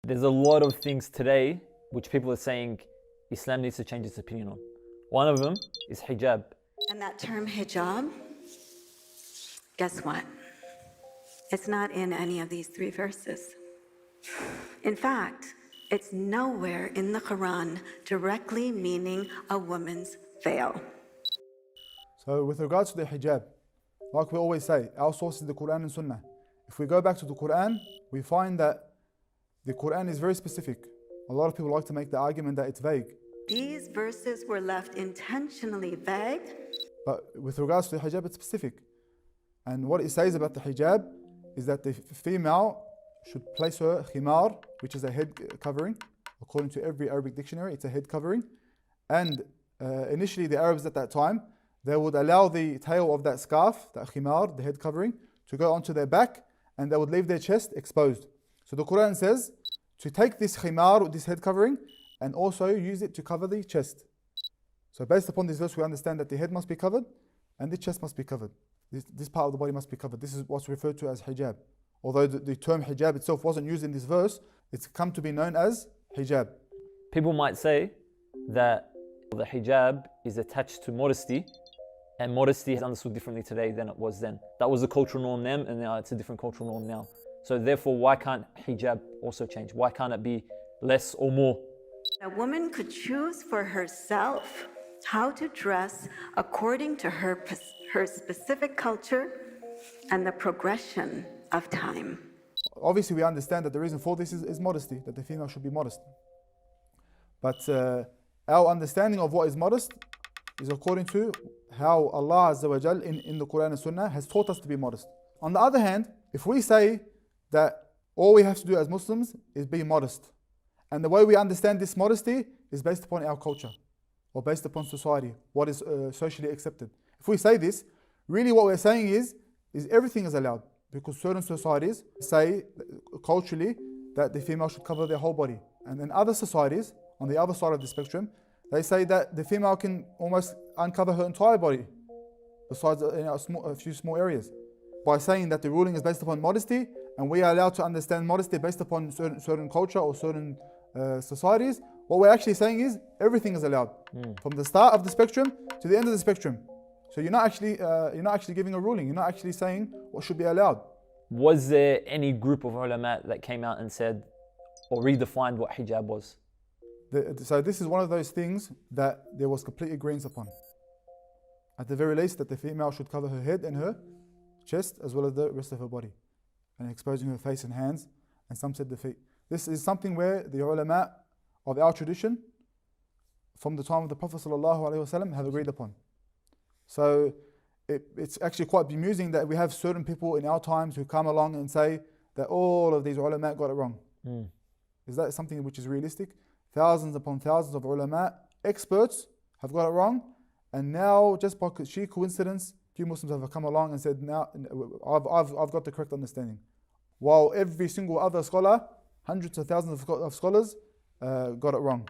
There's a lot of things today which people are saying Islam needs to change its opinion on. One of them is hijab. And that term hijab, guess what? It's not in any of these three verses. In fact, it's nowhere in the Quran directly meaning a woman's veil. So with regards to the hijab, like we always say, our source is the Quran and Sunnah. If we go back to the Quran, we find that the Quran is very specific. A lot of people like to make the argument that it's vague. These verses were left intentionally vague. But with regards to the hijab, it's specific. And what it says about the hijab is that the female should place her khimar, which is a head covering. According to every Arabic dictionary, it's a head covering. And initially the Arabs at that time, they would allow the tail of that scarf, that khimar, the head covering, to go onto their back, and they would leave their chest exposed. So the Quran says to take this khimar, this head covering, and also use it to cover the chest. So based upon this verse, we understand that the head must be covered and the chest must be covered. This part of the body must be covered. This is what's referred to as hijab. Although the term hijab itself wasn't used in this verse, it's come to be known as hijab. People might say that the hijab is attached to modesty, and modesty is understood differently today than it was then. That was the cultural norm then, and now it's a different cultural norm now. So therefore, why can't hijab also change? Why can't it be less or more? A woman could choose for herself how to dress according to her specific culture and the progression of time. Obviously, we understand that the reason for this is modesty, that the female should be modest. But our understanding of what is modest is according to how Allah Azza wa Jal in the Quran and Sunnah has taught us to be modest. On the other hand, if we say that all we have to do as Muslims is be modest, and the way we understand this modesty is based upon our culture or based upon society, what is socially accepted. If we say this, really what we're saying is everything is allowed, because certain societies say culturally that the female should cover their whole body. And in other societies, on the other side of the spectrum, they say that the female can almost uncover her entire body, besides a few small areas. By saying that the ruling is based upon modesty, and we are allowed to understand modesty based upon certain culture or certain societies, what we're actually saying is everything is allowed, from the start of the spectrum to the end of the spectrum. So you're not actually giving a ruling. You're not actually saying what should be allowed. Was there any group of ulama that came out and said or redefined what hijab was? So this is one of those things that there was complete agreement upon. At the very least, that the female should cover her head and her chest as well as the rest of her body, and exposing her face and hands, and some said the feet. This is something where the ulama of our tradition from the time of the Prophet ﷺ have agreed upon. So it's actually quite bemusing that we have certain people in our times who come along and say that all of these ulama got it wrong. Is that something which is realistic? Thousands upon thousands of ulama, experts, have got it wrong, and now just by sheer coincidence, few Muslims have come along and said, now I've got the correct understanding. While every single other scholar, hundreds of thousands of scholars, got it wrong.